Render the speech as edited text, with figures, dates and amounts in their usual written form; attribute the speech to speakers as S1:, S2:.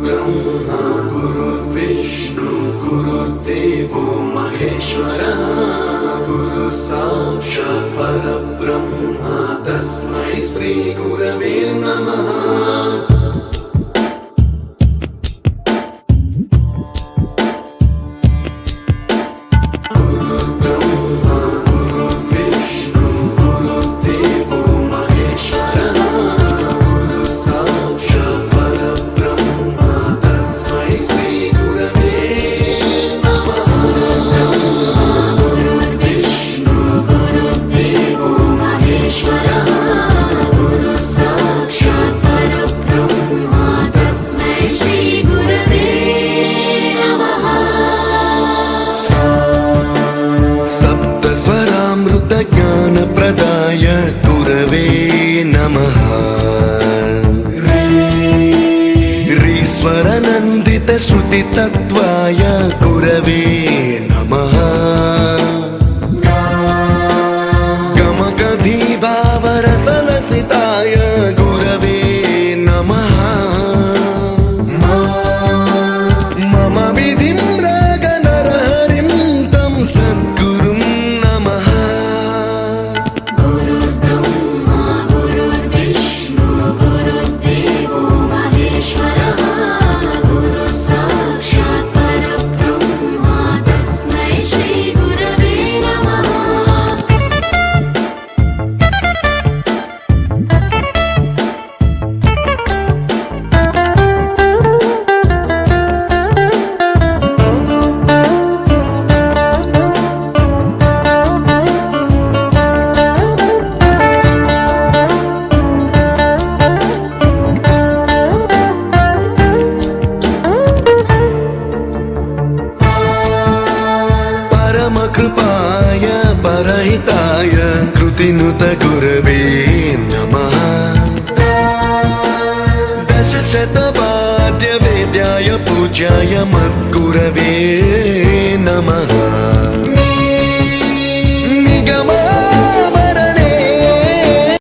S1: ब्रह्मा गुरुर्विष्णु गुरुर्देवो महेश्वरः गुरु साक्षात् परब्रह्म तस्मै श्री गुरवे नमः।
S2: ज्ञानप्रदाय गुरवे नमः। ह्रीश्वरनन्दितश्रुतितत्त्वाय गुरवे नमः। गमगधीभावरसलसिताय गुरवे नमः। मम विधिं रागनरहरिं तं सद्गुरुं नमः। कृपाय परहिताय कृतिनुत गुरवे नमः। दशशतवाद्यवेद्याय पूज्याय मद्गुरवे नमः।